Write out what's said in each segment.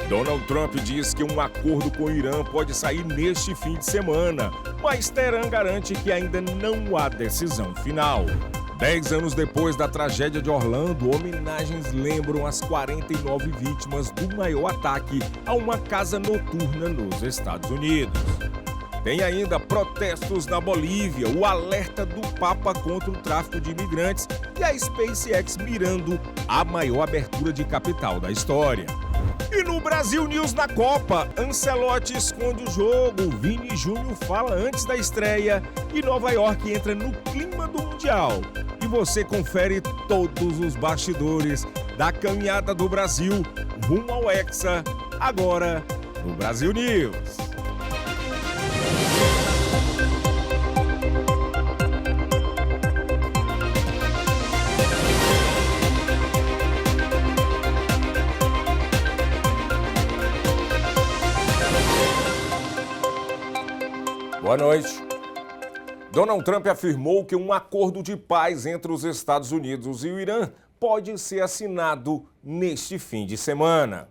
Donald Trump diz que um acordo com o Irã pode sair neste fim de semana, mas Teherã garante que ainda não há decisão final. 10 anos depois da tragédia de Orlando, homenagens lembram as 49 vítimas do maior ataque a uma casa noturna nos Estados Unidos. Tem ainda protestos na Bolívia, o alerta do Papa contra o tráfico de imigrantes e a SpaceX mirando a maior abertura de capital da história. E no Brasil News na Copa, Ancelotti esconde o jogo, Vini Júnior fala antes da estreia e Nova York entra no clima do Mundial. E você confere todos os bastidores da caminhada do Brasil rumo ao Hexa, agora no Brasil News. Boa noite. Donald Trump afirmou que um acordo de paz entre os Estados Unidos e o Irã pode ser assinado neste fim de semana.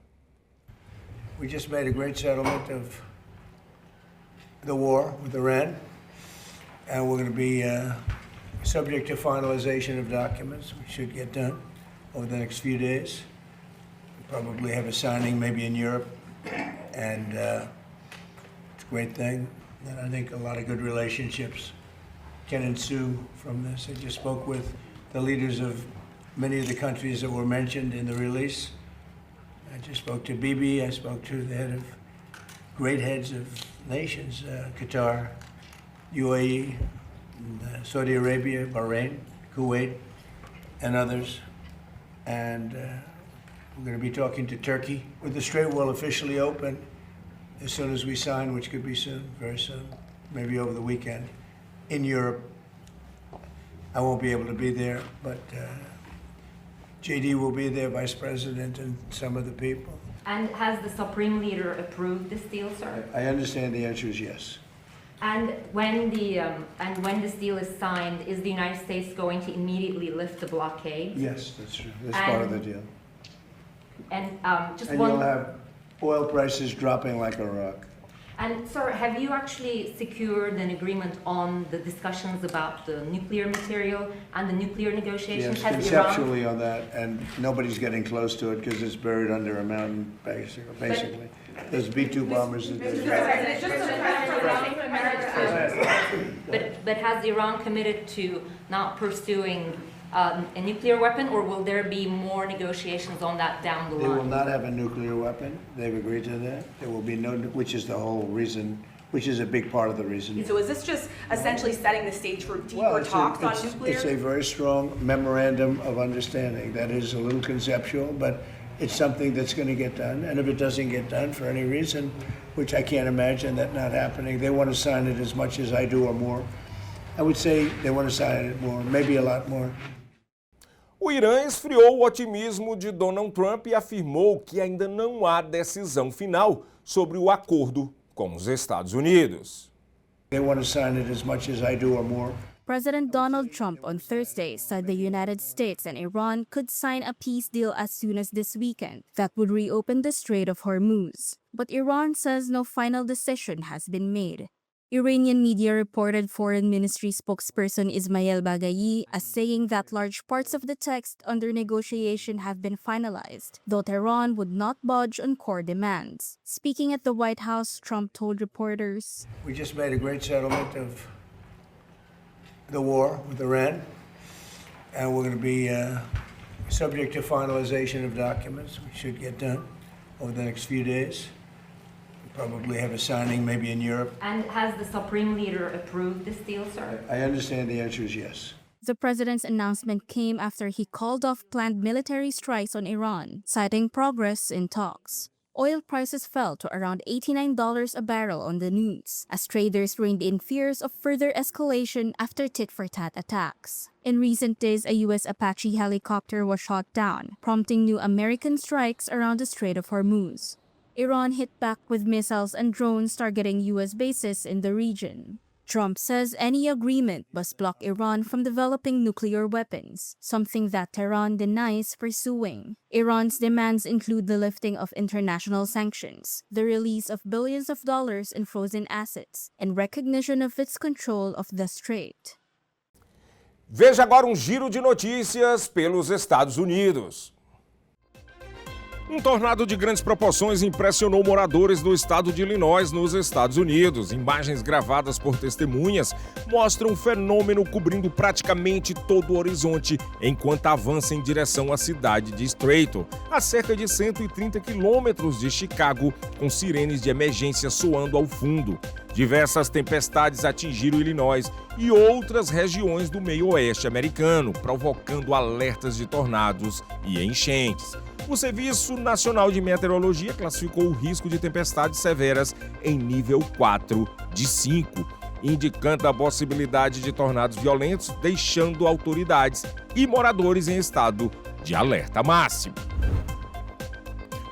We just made a great settlement of the war with Iran, and we're going to be subject to finalization of documents. We should get done over the next few days. We'll probably have a signing maybe in Europe, and it's a great thing. And I think a lot of good relationships can ensue from this. I just spoke with the leaders of many of the countries that were mentioned in the release. I just spoke to Bibi, I spoke to the great heads of nations, Qatar, UAE, and, Saudi Arabia, Bahrain, Kuwait, and others. And we're going to be talking to Turkey. With the Strait will officially open as soon as we sign, which could be soon, very soon, maybe over the weekend, in Europe. I won't be able to be there, but JD will be there, Vice President, and some of the people. And has the Supreme Leader approved this deal, sir? I understand the answer is yes. And when this deal is signed, is the United States going to immediately lift the blockade? Yes, that's true. That's part of the deal. And just And one. you'll have oil prices dropping like a rock. And sir, have you actually secured an agreement on the discussions about the nuclear material and the nuclear negotiations? Yes, Has conceptually on that, and nobody's getting close to it because it's buried under a mountain, basically. There's B-2 bombers. But has Iran committed to not pursuing a nuclear weapon, or will there be more negotiations on that down the They will line? not have a nuclear weapon. They've agreed to that. There will be no, which is the whole reason, which is a big part of the reason. So is this just essentially setting the stage for deeper talks on nuclear? It's a very strong memorandum of understanding. That is a little conceptual, but it's something that's going to get done. And if it doesn't get done for any reason, which I can't imagine that not happening, they want to sign it as much as I do or more. I would say they want to sign it more, maybe a lot more. O Irã esfriou o otimismo de Donald Trump e afirmou que ainda não há decisão final sobre o acordo com os Estados Unidos. They want to sign it as much as I do or more. President Donald Trump on Thursday said the United States and Iran could sign a peace deal as soon as this weekend that would reopen the Strait of Hormuz. But Iran says no final decision has been made. Iranian media reported Foreign Ministry spokesperson Ismail Baghai as saying that large parts of the text under negotiation have been finalized, though Tehran would not budge on core demands. Speaking at the White House, Trump told reporters, We just made a great settlement of the war with Iran, and we're going to be subject to finalization of documents. We should get done over the next few days. Probably have a signing maybe in Europe. And has the Supreme Leader approved this deal, sir? I understand the answer is yes. the president's announcement came after he called off planned military strikes on Iran, citing progress in talks. Oil prices fell to around $89 a barrel on the news, as traders reined in fears of further escalation after tit-for-tat attacks. In recent days, a U.S. Apache helicopter was shot down, prompting new American strikes around the Strait of Hormuz. Iran hit back with missiles and drones targeting U.S. bases in the region. Trump says any agreement must block Iran from developing nuclear weapons, something that Tehran denies pursuing. Iran's demands include the lifting of international sanctions, the release of billions of dollars in frozen assets, and recognition of its control of the strait. Veja agora giro de notícias pelos Estados Unidos. Um tornado de grandes proporções impressionou moradores do estado de Illinois, nos Estados Unidos. Imagens gravadas por testemunhas mostram o fenômeno cobrindo praticamente todo o horizonte enquanto avança em direção à cidade de Stratton, a cerca de 130 quilômetros de Chicago, com sirenes de emergência soando ao fundo. Diversas tempestades atingiram Illinois e outras regiões do meio-oeste americano, provocando alertas de tornados e enchentes. O Serviço Nacional de Meteorologia classificou o risco de tempestades severas em nível 4 de 5, indicando a possibilidade de tornados violentos, deixando autoridades e moradores em estado de alerta máximo.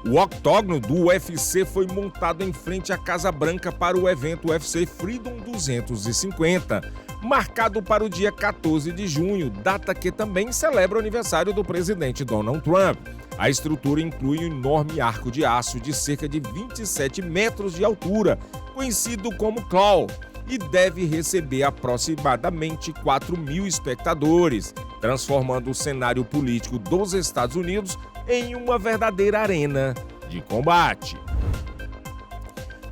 O octógono do UFC foi montado em frente à Casa Branca para o evento UFC Freedom 250, marcado para o dia 14 de junho, data que também celebra o aniversário do presidente Donald Trump. A estrutura inclui um enorme arco de aço de cerca de 27 metros de altura, conhecido como Claw, e deve receber aproximadamente 4.000 espectadores, transformando o cenário político dos Estados Unidos em uma verdadeira arena de combate.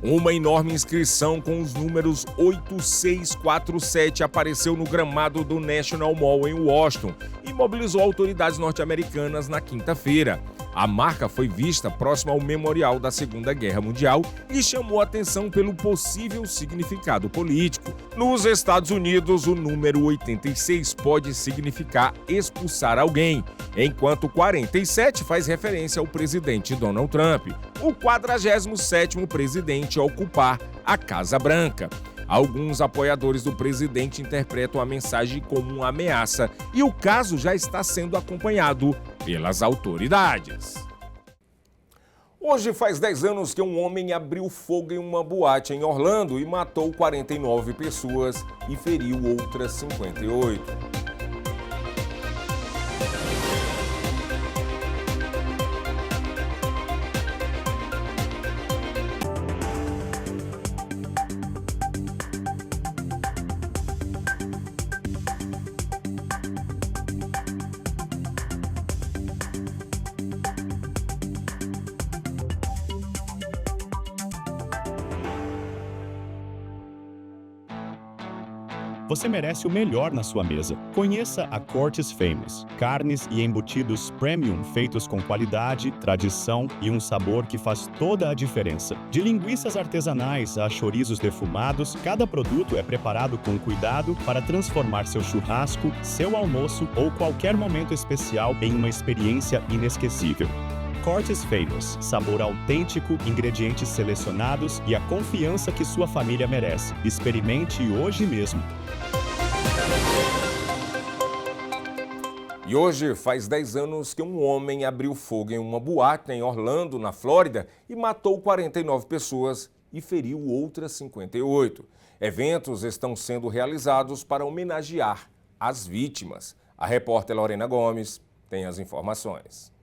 Uma enorme inscrição com os números 8647 apareceu no gramado do National Mall em Washington e mobilizou autoridades norte-americanas na quinta-feira. A marca foi vista próxima ao memorial da Segunda Guerra Mundial e chamou a atenção pelo possível significado político. Nos Estados Unidos, o número 86 pode significar expulsar alguém, enquanto 47 faz referência ao presidente Donald Trump, o 47º presidente a ocupar a Casa Branca. Alguns apoiadores do presidente interpretam a mensagem como uma ameaça e o caso já está sendo acompanhado pelas autoridades. Hoje faz 10 anos que um homem abriu fogo em uma boate em Orlando e matou 49 pessoas e feriu outras 58. Você merece o melhor na sua mesa. Conheça a Cortes Famous. Carnes e embutidos premium feitos com qualidade, tradição e um sabor que faz toda a diferença. De linguiças artesanais a chorizos defumados, cada produto é preparado com cuidado para transformar seu churrasco, seu almoço ou qualquer momento especial em uma experiência inesquecível. Cortes Famous, sabor autêntico, ingredientes selecionados e a confiança que sua família merece. Experimente hoje mesmo. E hoje faz 10 anos que um homem abriu fogo em uma boate em Orlando, na Flórida, e matou 49 pessoas e feriu outras 58. Eventos estão sendo realizados para homenagear as vítimas. A repórter Lorena Gomes tem as informações.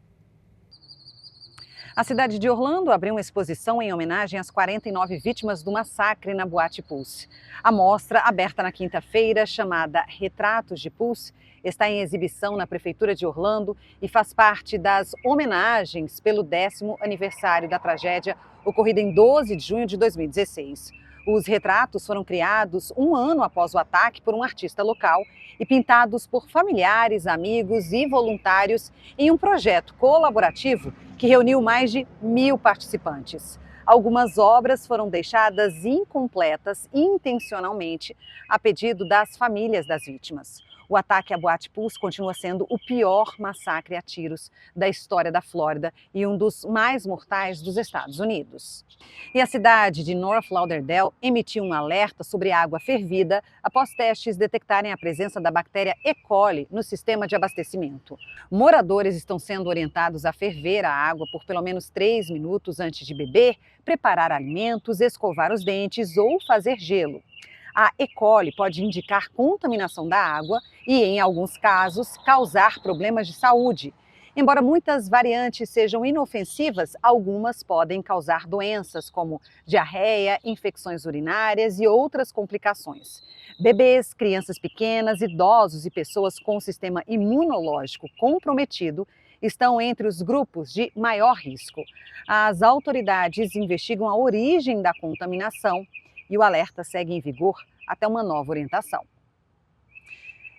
A cidade de Orlando abriu uma exposição em homenagem às 49 vítimas do massacre na Boate Pulse. A mostra, aberta na quinta-feira, chamada Retratos de Pulse, está em exibição na Prefeitura de Orlando e faz parte das homenagens pelo 10º aniversário da tragédia ocorrida em 12 de junho de 2016. Os retratos foram criados um ano após o ataque por um artista local e pintados por familiares, amigos e voluntários em um projeto colaborativo que reuniu mais de 1.000 participantes. Algumas obras foram deixadas incompletas intencionalmente a pedido das famílias das vítimas. O ataque à Boate Pulse continua sendo o pior massacre a tiros da história da Flórida e um dos mais mortais dos Estados Unidos. E a cidade de North Lauderdale emitiu um alerta sobre água fervida após testes detectarem a presença da bactéria E. coli no sistema de abastecimento. Moradores estão sendo orientados a ferver a água por pelo menos 3 minutos antes de beber, preparar alimentos, escovar os dentes ou fazer gelo. A E. coli pode indicar contaminação da água e, em alguns casos, causar problemas de saúde. Embora muitas variantes sejam inofensivas, algumas podem causar doenças como diarreia, infecções urinárias e outras complicações. Bebês, crianças pequenas, idosos e pessoas com sistema imunológico comprometido estão entre os grupos de maior risco. As autoridades investigam a origem da contaminação e o alerta segue em vigor até uma nova orientação.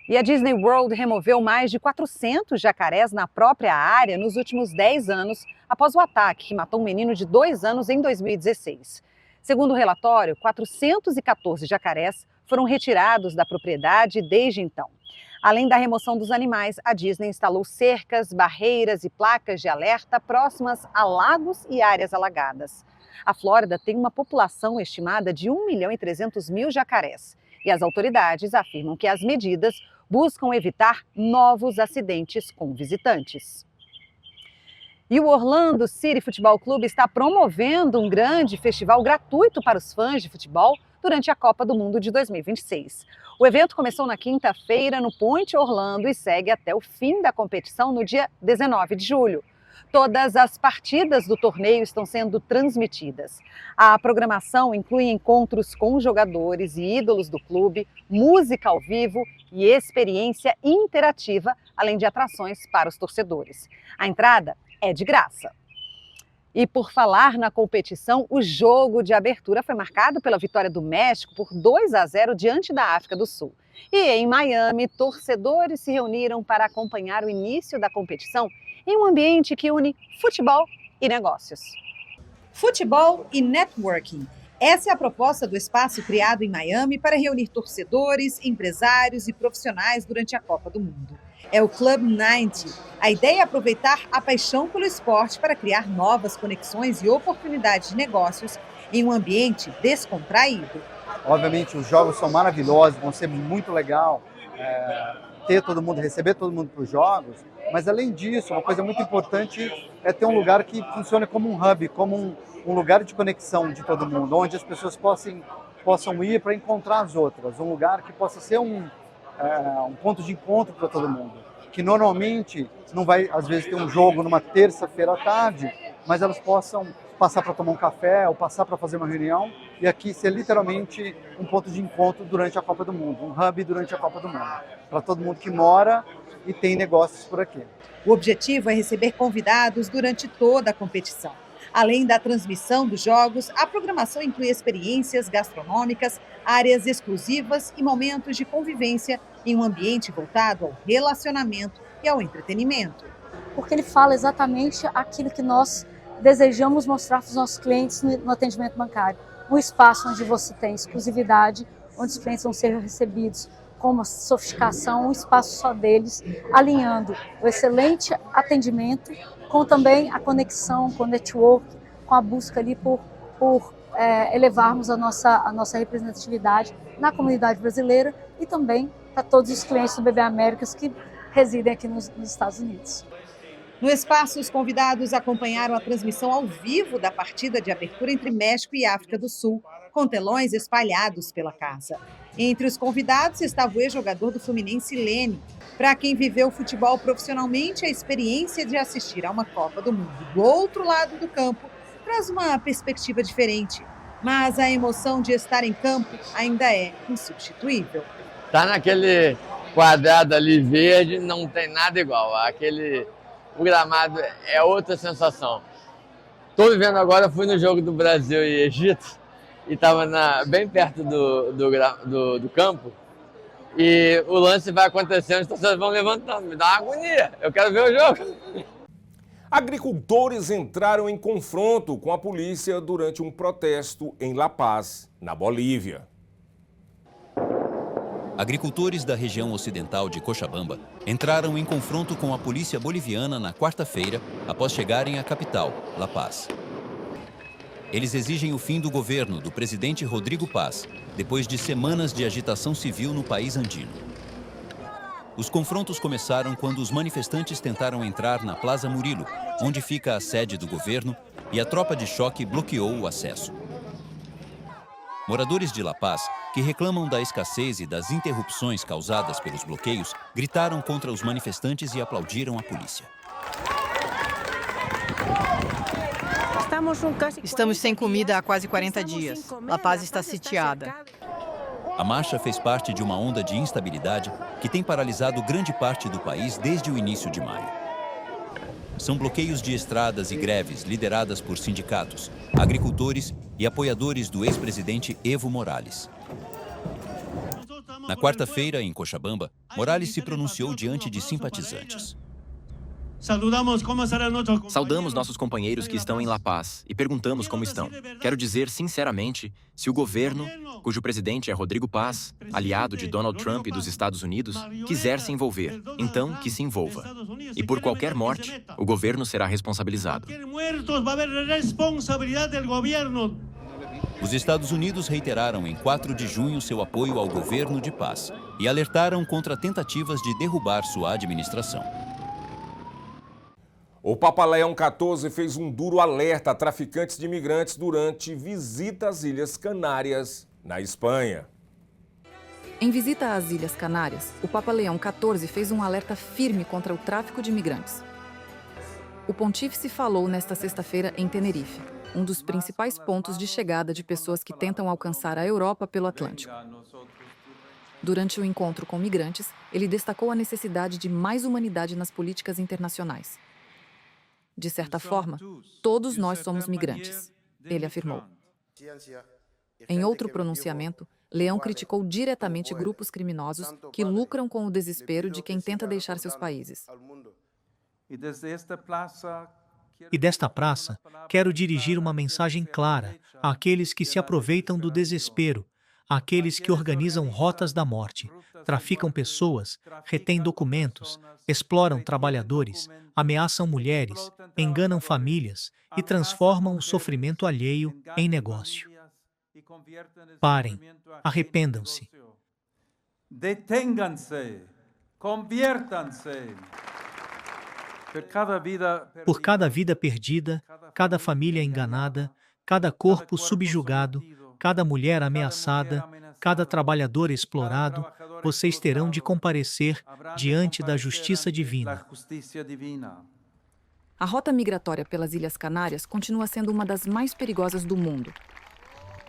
E a Disney World removeu mais de 400 jacarés na própria área nos últimos 10 anos, após o ataque que matou um menino de 2 anos em 2016. Segundo o relatório, 414 jacarés foram retirados da propriedade desde então. Além da remoção dos animais, a Disney instalou cercas, barreiras e placas de alerta próximas a lagos e áreas alagadas. A Flórida tem uma população estimada de 1.300.000 jacarés. E as autoridades afirmam que as medidas buscam evitar novos acidentes com visitantes. E o Orlando City Futebol Clube está promovendo um grande festival gratuito para os fãs de futebol durante a Copa do Mundo de 2026. O evento começou na quinta-feira no Ponte Orlando e segue até o fim da competição no dia 19 de julho. Todas as partidas do torneio estão sendo transmitidas. A programação inclui encontros com jogadores e ídolos do clube, música ao vivo e experiência interativa, além de atrações para os torcedores. A entrada é de graça. E por falar na competição, o jogo de abertura foi marcado pela vitória do México por 2-0 diante da África do Sul. E em Miami, torcedores se reuniram para acompanhar o início da competição em um ambiente que une futebol e negócios. Futebol e networking. Essa é a proposta do espaço criado em Miami para reunir torcedores, empresários e profissionais durante a Copa do Mundo. É o Club 90. A ideia é aproveitar a paixão pelo esporte para criar novas conexões e oportunidades de negócios em um ambiente descontraído. Obviamente, os jogos são maravilhosos, vão ser muito legal ter todo mundo, receber todo mundo para os jogos. Mas, além disso, uma coisa muito importante é ter um lugar que funcione como um hub, como um lugar de conexão de todo mundo, onde as pessoas possam ir para encontrar as outras. Um lugar que possa ser um ponto de encontro para todo mundo. Que normalmente não vai, às vezes, ter um jogo numa terça-feira à tarde, mas elas possam passar para tomar um café ou passar para fazer uma reunião e aqui ser literalmente um ponto de encontro durante a Copa do Mundo, um hub durante a Copa do Mundo, para todo mundo que mora e tem negócios por aqui. O objetivo é receber convidados durante toda a competição. Além da transmissão dos jogos, a programação inclui experiências gastronômicas, áreas exclusivas e momentos de convivência em um ambiente voltado ao relacionamento e ao entretenimento. Porque ele fala exatamente aquilo que nós desejamos mostrar para os nossos clientes no atendimento bancário. Um espaço onde você tem exclusividade, onde os clientes vão ser recebidos com uma sofisticação, um espaço só deles, alinhando o excelente atendimento com também a conexão, com o network, com a busca ali por elevarmos a nossa representatividade na comunidade brasileira e também para todos os clientes do BB Américas que residem aqui nos Estados Unidos. No espaço, os convidados acompanharam a transmissão ao vivo da partida de abertura entre México e África do Sul, com telões espalhados pela casa. Entre os convidados estava o ex-jogador do Fluminense, Lene. Para quem viveu futebol profissionalmente, a experiência de assistir a uma Copa do Mundo do outro lado do campo traz uma perspectiva diferente. Mas a emoção de estar em campo ainda é insubstituível. Tá naquele quadrado ali verde, não tem nada igual. O gramado é outra sensação. Estou vivendo agora, fui no jogo do Brasil e Egito e estava bem perto do campo e o lance vai acontecendo, as pessoas vão levantando, me dá uma agonia, eu quero ver o jogo. Agricultores entraram em confronto com a polícia durante um protesto em La Paz, na Bolívia. Agricultores da região ocidental de Cochabamba entraram em confronto com a polícia boliviana na quarta-feira, após chegarem à capital, La Paz. Eles exigem o fim do governo do presidente Rodrigo Paz, depois de semanas de agitação civil no país andino. Os confrontos começaram quando os manifestantes tentaram entrar na Plaza Murilo, onde fica a sede do governo, e a tropa de choque bloqueou o acesso. Moradores de La Paz, que reclamam da escassez e das interrupções causadas pelos bloqueios, gritaram contra os manifestantes e aplaudiram a polícia. Estamos sem comida há quase 40 dias. La Paz está sitiada. A marcha fez parte de uma onda de instabilidade que tem paralisado grande parte do país desde o início de maio. São bloqueios de estradas e greves lideradas por sindicatos, agricultores e apoiadores do ex-presidente Evo Morales. Na quarta-feira, em Cochabamba, Morales se pronunciou diante de simpatizantes. Saudamos nossos companheiros que estão em La Paz e perguntamos como estão. Quero dizer sinceramente, se o governo, cujo presidente é Rodrigo Paz, aliado de Donald Trump e dos Estados Unidos, quiser se envolver, então que se envolva. E por qualquer morte, o governo será responsabilizado. Os Estados Unidos reiteraram em 4 de junho seu apoio ao governo de Paz e alertaram contra tentativas de derrubar sua administração. O Papa Leão XIV fez um duro alerta a traficantes de imigrantes durante visita às Ilhas Canárias, na Espanha. Em visita às Ilhas Canárias, o Papa Leão XIV fez um alerta firme contra o tráfico de imigrantes. O pontífice falou nesta sexta-feira em Tenerife, um dos principais pontos de chegada de pessoas que tentam alcançar a Europa pelo Atlântico. Durante o encontro com migrantes, ele destacou a necessidade de mais humanidade nas políticas internacionais. De certa forma, todos nós somos migrantes, ele afirmou. Em outro pronunciamento, Leão criticou diretamente grupos criminosos que lucram com o desespero de quem tenta deixar seus países. E desta praça, quero dirigir uma mensagem clara àqueles que se aproveitam do desespero, àqueles que organizam rotas da morte, traficam pessoas, retêm documentos, exploram trabalhadores, ameaçam mulheres, enganam famílias e transformam o sofrimento alheio em negócio. Parem, arrependam-se. Deténganse, conviértanse. Por cada vida perdida, cada família enganada, cada corpo subjugado, cada mulher ameaçada, cada trabalhador explorado, vocês terão de comparecer diante da justiça divina. A rota migratória pelas Ilhas Canárias continua sendo uma das mais perigosas do mundo.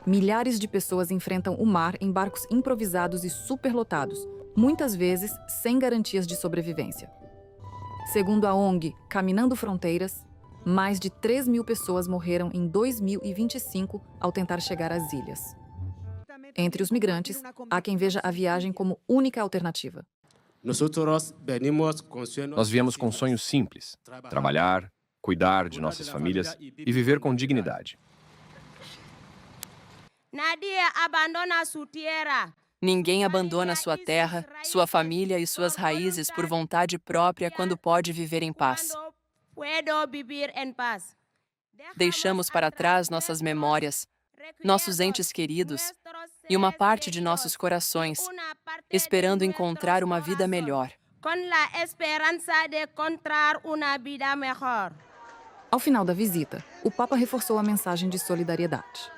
Milhares de pessoas enfrentam o mar em barcos improvisados e superlotados, muitas vezes sem garantias de sobrevivência. Segundo a ONG Caminando Fronteiras, mais de 3.000 pessoas morreram em 2025 ao tentar chegar às ilhas. Entre os migrantes, há quem veja a viagem como única alternativa. Nós viemos com sonhos simples: trabalhar, cuidar de nossas famílias e viver com dignidade. Ninguém abandona sua terra, sua família e suas raízes por vontade própria quando pode viver em paz. Deixamos para trás nossas memórias, nossos entes queridos e uma parte de nossos corações, esperando encontrar uma vida melhor. Ao final da visita, o Papa reforçou a mensagem de solidariedade.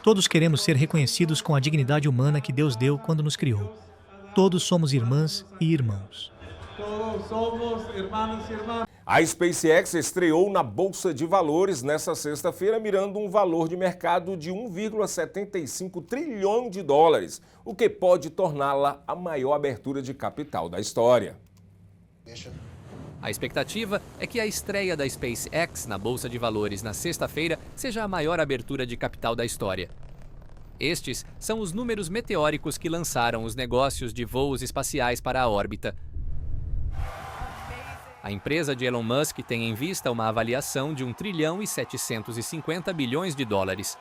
Todos queremos ser reconhecidos com a dignidade humana que Deus deu quando nos criou. Todos somos irmãs e irmãos. A SpaceX estreou na Bolsa de Valores nesta sexta-feira, mirando um valor de mercado de 1,75 trilhão de dólares, o que pode torná-la a maior abertura de capital da história. A expectativa é que a estreia da SpaceX na Bolsa de Valores na sexta-feira seja a maior abertura de capital da história. Estes são os números meteóricos que lançaram os negócios de voos espaciais para a órbita. A empresa de Elon Musk tem em vista uma avaliação de 1 trilhão e 750 bilhões de dólares.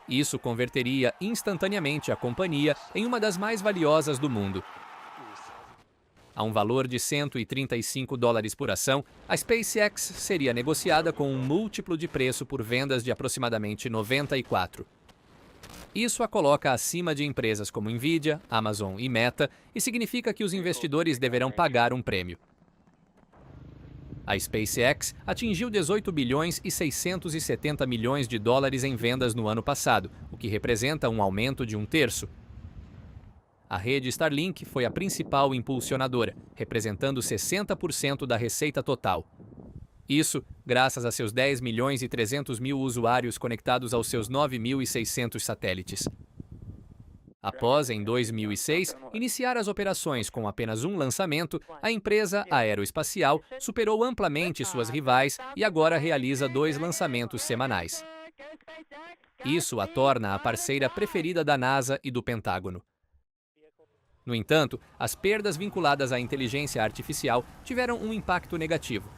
Isso converteria instantaneamente a companhia em uma das mais valiosas do mundo. A um valor de 135 dólares por ação, a SpaceX seria negociada com um múltiplo de preço por vendas de aproximadamente 94. Isso a coloca acima de empresas como Nvidia, Amazon e Meta e significa que os investidores deverão pagar um prêmio. A SpaceX atingiu 18 bilhões e 670 milhões de dólares em vendas no ano passado, o que representa um aumento de 1/3. A rede Starlink foi a principal impulsionadora, representando 60% da receita total. Isso graças a seus 10 milhões e 300 mil usuários conectados aos seus 9.600 satélites. Após, em 2006, iniciar as operações com apenas um lançamento, a empresa aeroespacial superou amplamente suas rivais e agora realiza 2 lançamentos semanais. Isso a torna a parceira preferida da NASA e do Pentágono. No entanto, as perdas vinculadas à inteligência artificial tiveram um impacto negativo.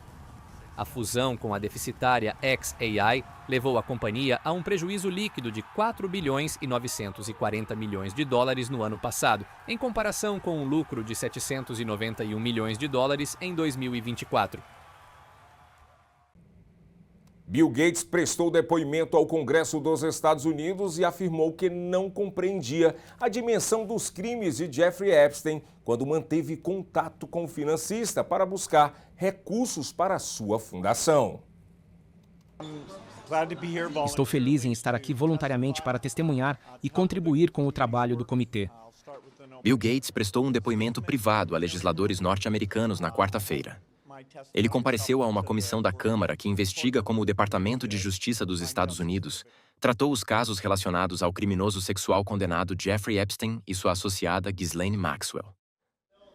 A fusão com a deficitária xAI levou a companhia a um prejuízo líquido de 4 bilhões e 940 milhões de dólares no ano passado, em comparação com um lucro de 791 milhões de dólares em 2024. Bill Gates prestou depoimento ao Congresso dos Estados Unidos e afirmou que não compreendia a dimensão dos crimes de Jeffrey Epstein quando manteve contato com o financista para buscar recursos para a sua fundação. Estou feliz em estar aqui voluntariamente para testemunhar e contribuir com o trabalho do comitê. Bill Gates prestou um depoimento privado a legisladores norte-americanos na quarta-feira. Ele compareceu a uma comissão da Câmara que investiga como o Departamento de Justiça dos Estados Unidos tratou os casos relacionados ao criminoso sexual condenado Jeffrey Epstein e sua associada Ghislaine Maxwell.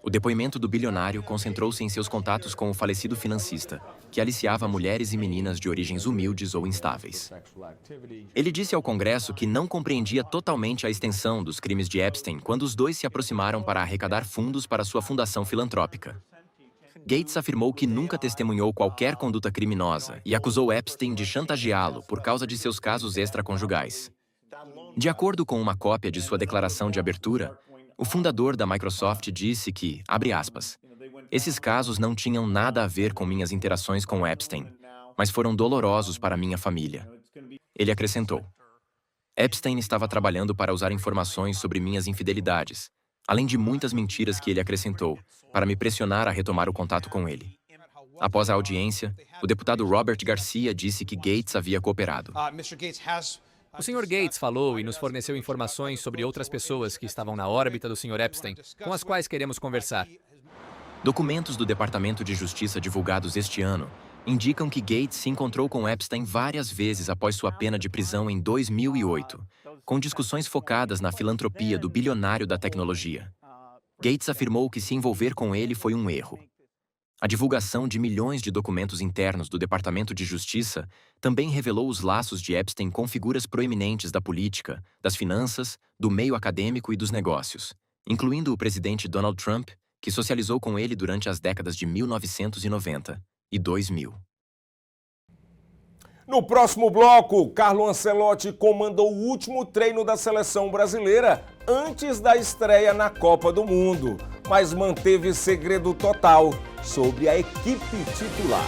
O depoimento do bilionário concentrou-se em seus contatos com o falecido financista, que aliciava mulheres e meninas de origens humildes ou instáveis. Ele disse ao Congresso que não compreendia totalmente a extensão dos crimes de Epstein quando os dois se aproximaram para arrecadar fundos para sua fundação filantrópica. Gates afirmou que nunca testemunhou qualquer conduta criminosa e acusou Epstein de chantageá-lo por causa de seus casos extraconjugais. De acordo com uma cópia de sua declaração de abertura, o fundador da Microsoft disse que, abre aspas, esses casos não tinham nada a ver com minhas interações com Epstein, mas foram dolorosos para minha família. Ele acrescentou, Epstein estava trabalhando para usar informações sobre minhas infidelidades, além de muitas mentiras que ele acrescentou, para me pressionar a retomar o contato com ele. Após a audiência, o deputado Robert Garcia disse que Gates havia cooperado. O Sr. Gates falou e nos forneceu informações sobre outras pessoas que estavam na órbita do Sr. Epstein, com as quais queremos conversar. Documentos do Departamento de Justiça divulgados este ano indicam que Gates se encontrou com Epstein várias vezes após sua pena de prisão em 2008, com discussões focadas na filantropia do bilionário da tecnologia. Gates afirmou que se envolver com ele foi um erro. A divulgação de milhões de documentos internos do Departamento de Justiça também revelou os laços de Epstein com figuras proeminentes da política, das finanças, do meio acadêmico e dos negócios, incluindo o presidente Donald Trump, que socializou com ele durante as décadas de 1990 e 2000. No próximo bloco, Carlo Ancelotti comandou o último treino da seleção brasileira antes da estreia na Copa do Mundo, mas manteve segredo total sobre a equipe titular.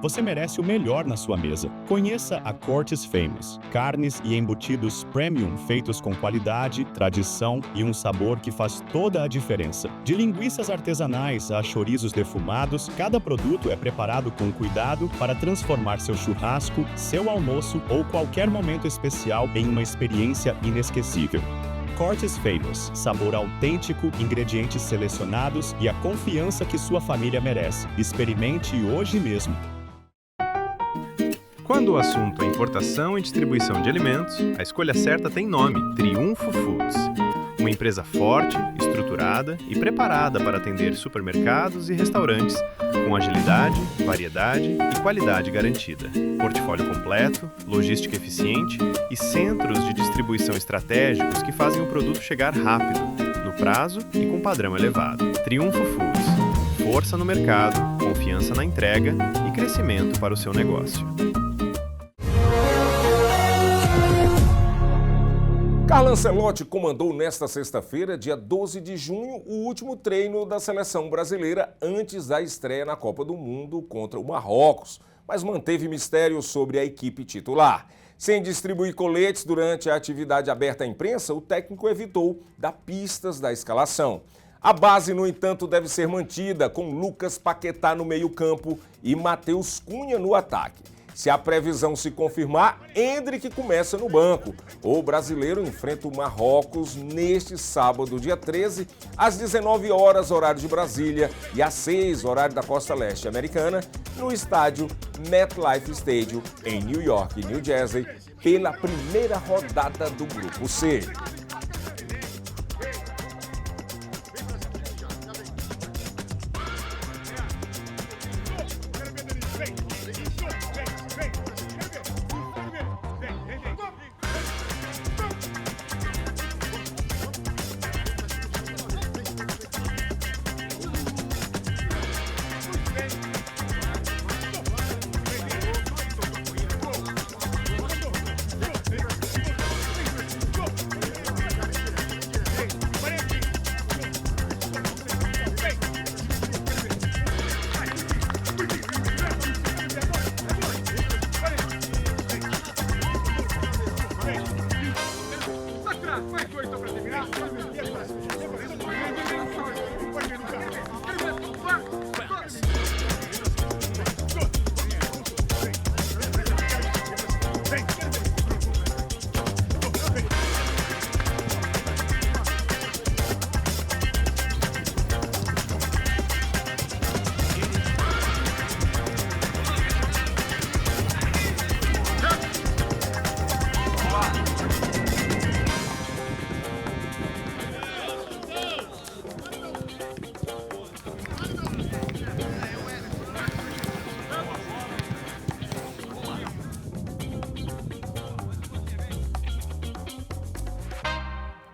Você merece o melhor na sua mesa. Conheça a Cortes Famous. Carnes e embutidos premium feitos com qualidade, tradição e um sabor que faz toda a diferença. De linguiças artesanais a chorizos defumados, cada produto é preparado com cuidado para transformar seu churrasco, seu almoço ou qualquer momento especial em uma experiência inesquecível. Cortes Famous, sabor autêntico, ingredientes selecionados e a confiança que sua família merece. Experimente hoje mesmo. Quando o assunto é importação e distribuição de alimentos, a escolha certa tem nome: Triunfo Foods. Uma empresa forte, estruturada e preparada para atender supermercados e restaurantes com agilidade, variedade e qualidade garantida. Portfólio completo, logística eficiente e centros de distribuição estratégicos que fazem o produto chegar rápido, no prazo e com padrão elevado. Triunfo Foods. Força no mercado, confiança na entrega e crescimento para o seu negócio. Carlo Ancelotti comandou nesta sexta-feira, dia 12 de junho, o último treino da seleção brasileira antes da estreia na Copa do Mundo contra o Marrocos, mas manteve mistério sobre a equipe titular. Sem distribuir coletes durante a atividade aberta à imprensa, o técnico evitou dar pistas da escalação. A base, no entanto, deve ser mantida, com Lucas Paquetá no meio-campo e Matheus Cunha no ataque. Se a previsão se confirmar, Endrick começa no banco. O brasileiro enfrenta o Marrocos neste sábado, dia 13, às 19 horas, horário de Brasília, e às 6, horário da Costa Leste americana, no estádio MetLife Stadium, em New York, New Jersey, pela primeira rodada do Grupo C.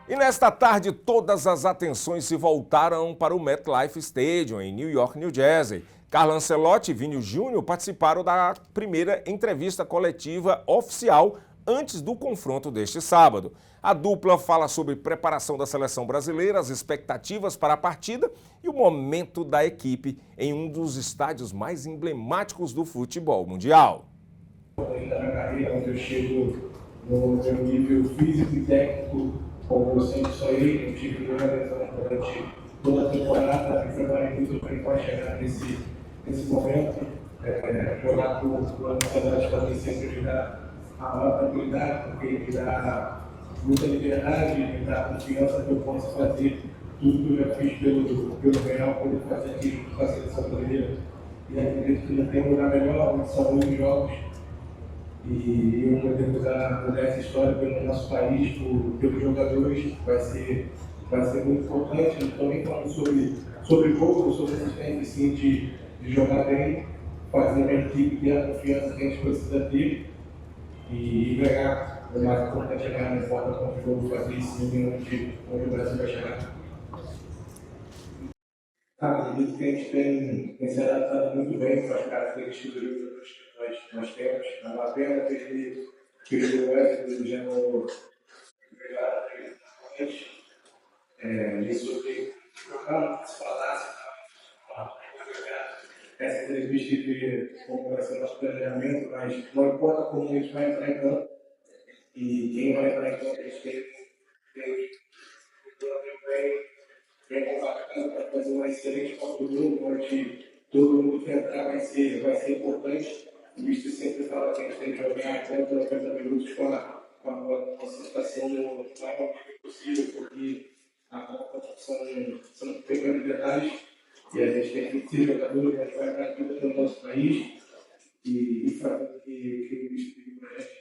E nesta tarde, todas as atenções se voltaram para o MetLife Stadium, em New York, New Jersey. Carlo Ancelotti e Vini Júnior participaram da primeira entrevista coletiva oficial antes do confronto deste sábado. A dupla fala sobre preparação da seleção brasileira, as expectativas para a partida e o momento da equipe em um dos estádios mais emblemáticos do futebol mundial. Na minha carreira, onde eu chego no meu nível físico e técnico, como eu sempre sonhei, eu tive uma lesão durante toda a temporada, me preparei muito para chegar nesse momento. Jogar com a ansiedade para mim sempre me dá a maior tranquilidade, porque me dá muita liberdade, me dá confiança que eu posso fazer tudo que eu já fiz pelo Real, poder fazer aqui com a seleção brasileira. E acredito que não tem lugar melhor, são 8 jogos. E eu poder mudar essa história pelo nosso país, pelos jogadores, vai ser muito importante. Eu também falando sobre jogo, sobre essa experiência assim, de jogar bem, fazer a equipe ter a confiança que a gente precisa ter e ganhar. O mais importante é ganhar na forma como o jogo, fazer isso onde o Brasil vai chegar. Acredito que a gente tem se adaptado muito bem com as características dos jogadores que nós temos. Não vale a pena perder o Wesley, já no isso que jogamos, se falasse, essa entrevista que como vai ser o nosso planejamento, mas não importa como a gente vai entrar em campo e quem vai entrar em campo, a gente tem bem compactado para fazer uma excelente Copa do Mundo, onde todo mundo que entrar vai ser importante. O Mister sempre fala que a gente tem que jogar até 90 minutos com a concentração no maior nível possível, porque a Copa são pequenos detalhes e a gente tem que ser jogador, a gente vai entrar tudo no nosso país e fazer o que o Mister pediu para a gente.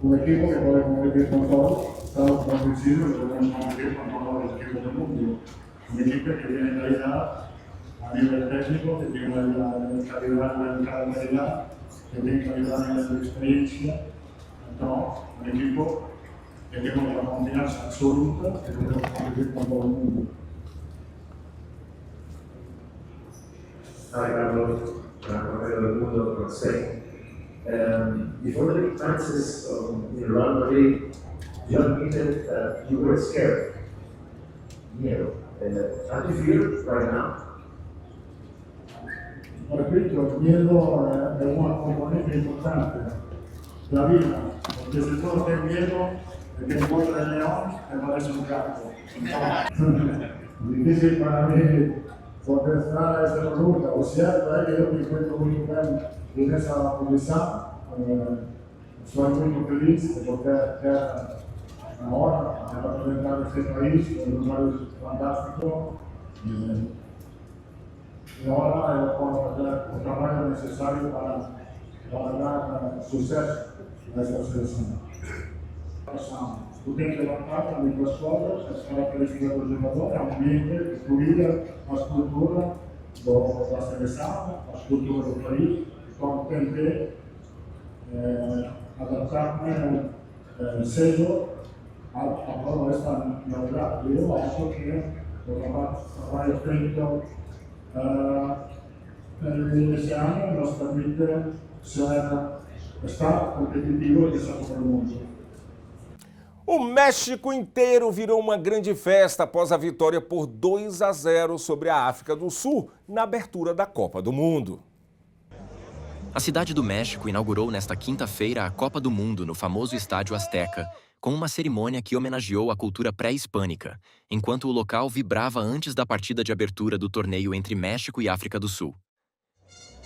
Un equipo que puede competir con todos, estamos convencidos de que podemos competir con todos los equipos del mundo. Un equipo que tiene calidad a nivel técnico, que tiene calidad en cada calidad, que tiene calidad en la experiencia. Entonces, un equipo que tenemos la confianza absoluta de que podemos competir con todo el mundo. Hi, Carlos, Rafael del Mundo, Consejo. Before the big matches in Real Madrid, young people, you were scared. Miedo. Are you fear right now? Repito, il miedo è una componente importante della vita, perché se tu non hai miedo, perché incontra il leone e va sul campo. Difficile para mí contestar a esa pregunta. O cierto es que yo me encuentro muy bien en esa posición. Soy muy feliz de poder estar ahora a representar este país, un lugar fantástico. Y ahora yo puedo hacer el trabajo necesario para dar suceso a esta selección. Tú tienes que levantar a mis cosas, las características del jugador, ambiente, tu vida, la cultura, la selección, la cultura del país, como intenté adaptarme el sello a toda esta novedad. Yo acho que el trabajo técnico ese año nos permite estar competitivo y ser por el mundo. O México inteiro virou uma grande festa após a vitória por 2-0 sobre a África do Sul na abertura da Copa do Mundo. A cidade do México inaugurou nesta quinta-feira a Copa do Mundo no famoso Estádio Azteca, com uma cerimônia que homenageou a cultura pré-hispânica, enquanto o local vibrava antes da partida de abertura do torneio entre México e África do Sul.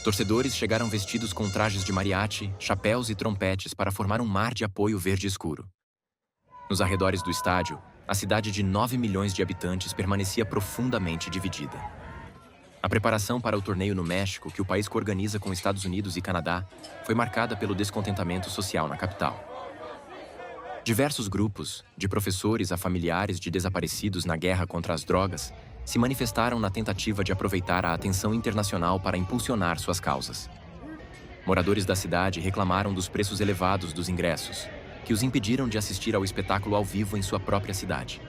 Torcedores chegaram vestidos com trajes de mariachi, chapéus e trompetes para formar um mar de apoio verde escuro. Nos arredores do estádio, a cidade de 9 milhões de habitantes permanecia profundamente dividida. A preparação para o torneio no México, que o país coorganiza com Estados Unidos e Canadá, foi marcada pelo descontentamento social na capital. Diversos grupos, de professores a familiares de desaparecidos na guerra contra as drogas, se manifestaram na tentativa de aproveitar a atenção internacional para impulsionar suas causas. Moradores da cidade reclamaram dos preços elevados dos ingressos, que os impediram de assistir ao espetáculo ao vivo em sua própria cidade.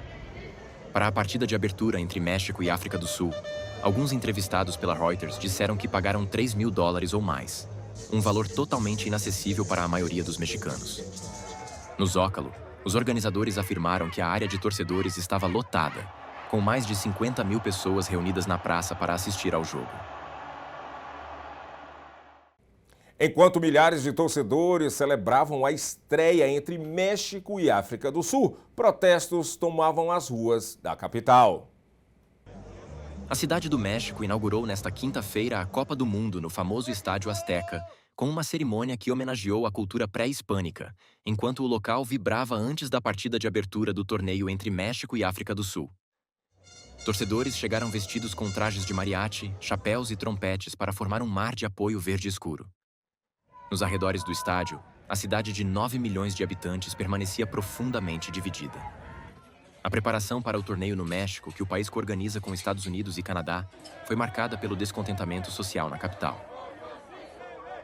Para a partida de abertura entre México e África do Sul, alguns entrevistados pela Reuters disseram que pagaram $3.000 ou mais, um valor totalmente inacessível para a maioria dos mexicanos. No Zócalo, os organizadores afirmaram que a área de torcedores estava lotada, com mais de 50 mil pessoas reunidas na praça para assistir ao jogo. Enquanto milhares de torcedores celebravam a estreia entre México e África do Sul, protestos tomavam as ruas da capital. A cidade do México inaugurou nesta quinta-feira a Copa do Mundo no famoso Estádio Azteca, com uma cerimônia que homenageou a cultura pré-hispânica, enquanto o local vibrava antes da partida de abertura do torneio entre México e África do Sul. Torcedores chegaram vestidos com trajes de mariachi, chapéus e trompetes para formar um mar de apoio verde escuro. Nos arredores do estádio, a cidade de 9 milhões de habitantes permanecia profundamente dividida. A preparação para o torneio no México, que o país coorganiza com Estados Unidos e Canadá, foi marcada pelo descontentamento social na capital.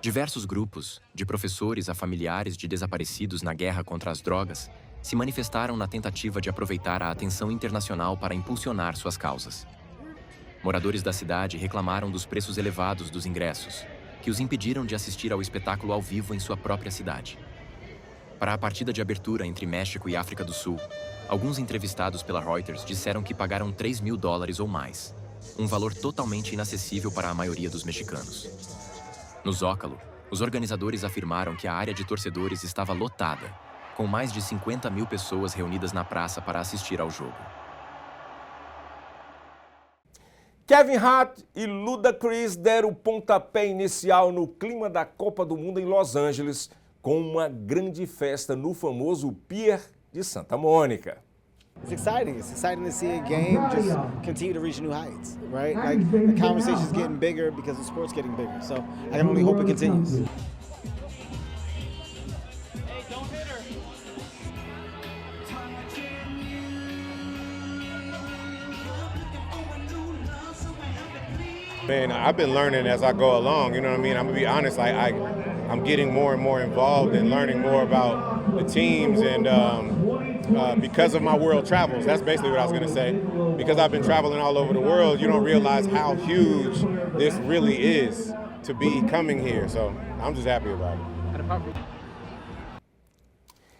Diversos grupos, de professores a familiares de desaparecidos na guerra contra as drogas, se manifestaram na tentativa de aproveitar a atenção internacional para impulsionar suas causas. Moradores da cidade reclamaram dos preços elevados dos ingressos, que os impediram de assistir ao espetáculo ao vivo em sua própria cidade. Para a partida de abertura entre México e África do Sul, alguns entrevistados pela Reuters disseram que pagaram $3.000 ou mais, um valor totalmente inacessível para a maioria dos mexicanos. No Zócalo, os organizadores afirmaram que a área de torcedores estava lotada, com mais de 50 mil pessoas reunidas na praça para assistir ao jogo. Kevin Hart e Ludacris deram o pontapé inicial no clima da Copa do Mundo em Los Angeles, com uma grande festa no famoso Pier de Santa Mônica. It's exciting. It's exciting to see a game just continue to reach new heights, right? Like the conversation's getting bigger because the sport's getting bigger. So I can only hope it continues. Hey, don't hit her. Man, I've been learning as I go along, you know what I mean? I'm gonna be honest, I'm getting more and more involved and learning more about the teams and because of my world travels, that's basically what I was gonna say. Because I've been traveling all over the world, you don't realize how huge this really is to be coming here. So I'm just happy about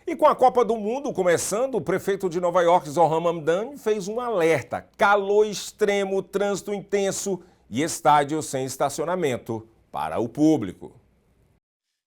it. E com a Copa do Mundo começando, o prefeito de Nova York, Zohran Mamdani, fez um alerta. Calor extremo, trânsito intenso e estádios sem estacionamento para o público.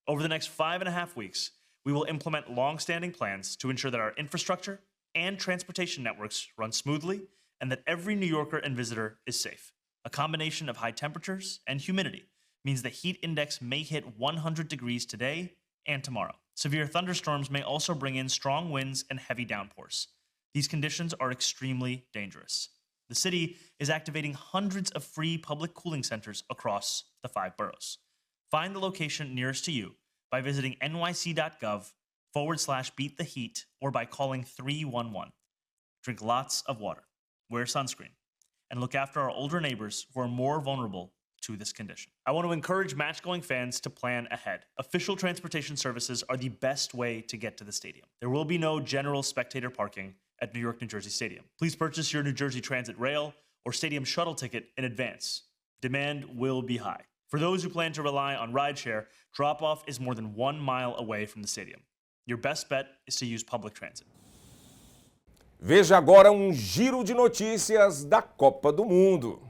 Over the next 5.5 weeks, we will implement long-standing plans to ensure that our infrastructure and transportation networks run smoothly and that every New Yorker and visitor is safe. A combination of high temperatures and humidity means the heat index may hit 100 degrees today and tomorrow. Severe thunderstorms may also bring in strong winds and heavy downpours. These conditions are extremely dangerous. The city is activating hundreds of free public cooling centers across the 5 boroughs. Find the location nearest to you by visiting nyc.gov/beattheheat or by calling 311. Drink lots of water, wear sunscreen, and look after our older neighbors who are more vulnerable to this condition. I want to encourage match-going fans to plan ahead. Official transportation services are the best way to get to the stadium. There will be no general spectator parking at New York, New Jersey Stadium. Please purchase your New Jersey Transit rail or stadium shuttle ticket in advance. Demand will be high. For those who plan to rely on rideshare, drop-off is more than 1 mile away from the stadium. Your best bet is to use public transit. Veja agora um giro de notícias da Copa do Mundo.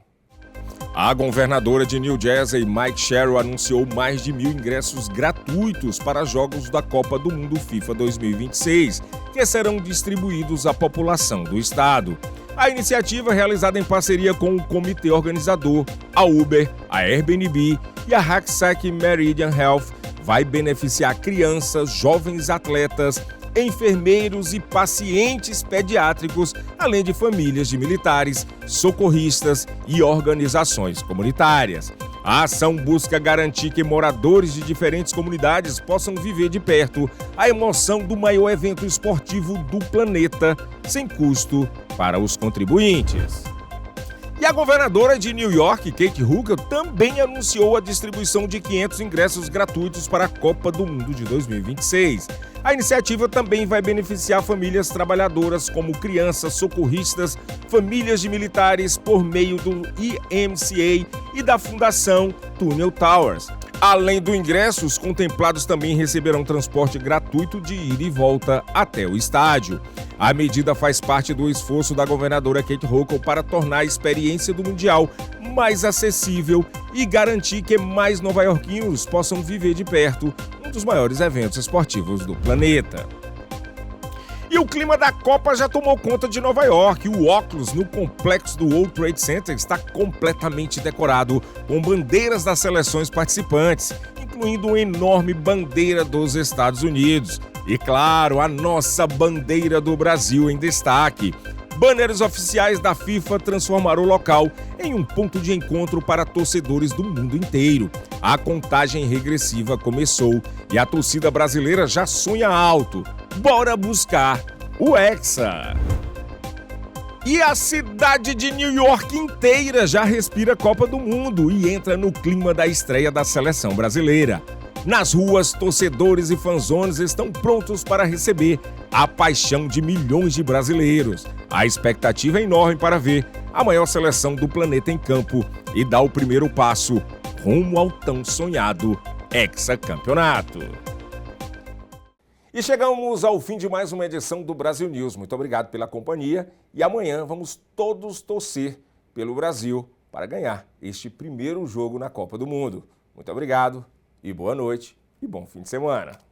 A governadora de New Jersey, Mike Sherrill, anunciou mais de 1.000 ingressos gratuitos para jogos da Copa do Mundo FIFA 2026, que serão distribuídos à população do estado. A iniciativa, realizada em parceria com o comitê organizador, a Uber, a Airbnb e a Hackensack Meridian Health, vai beneficiar crianças, jovens atletas, enfermeiros e pacientes pediátricos, além de famílias de militares, socorristas e organizações comunitárias. A ação busca garantir que moradores de diferentes comunidades possam viver de perto a emoção do maior evento esportivo do planeta, sem custo para os contribuintes. E a governadora de New York, Kate Hochul, também anunciou a distribuição de 500 ingressos gratuitos para a Copa do Mundo de 2026. A iniciativa também vai beneficiar famílias trabalhadoras como crianças, socorristas, famílias de militares por meio do YMCA e da Fundação Tunnel Towers. Além do ingresso, os contemplados também receberão transporte gratuito de ida e volta até o estádio. A medida faz parte do esforço da governadora Kate Hochul para tornar a experiência do Mundial mais acessível e garantir que mais nova-iorquinos possam viver de perto um dos maiores eventos esportivos do planeta. E o clima da Copa já tomou conta de Nova York. O óculos no complexo do World Trade Center está completamente decorado com bandeiras das seleções participantes, incluindo uma enorme bandeira dos Estados Unidos. E claro, a nossa bandeira do Brasil em destaque. Banners oficiais da FIFA transformaram o local em um ponto de encontro para torcedores do mundo inteiro. A contagem regressiva começou e a torcida brasileira já sonha alto. Bora buscar o Hexa! E a cidade de New York inteira já respira Copa do Mundo e entra no clima da estreia da seleção brasileira. Nas ruas, torcedores e fanzones estão prontos para receber a paixão de milhões de brasileiros. A expectativa é enorme para ver a maior seleção do planeta em campo e dar o primeiro passo rumo ao tão sonhado hexacampeonato. E chegamos ao fim de mais uma edição do Brasil News. Muito obrigado pela companhia e amanhã vamos todos torcer pelo Brasil para ganhar este primeiro jogo na Copa do Mundo. Muito obrigado. E boa noite e bom fim de semana.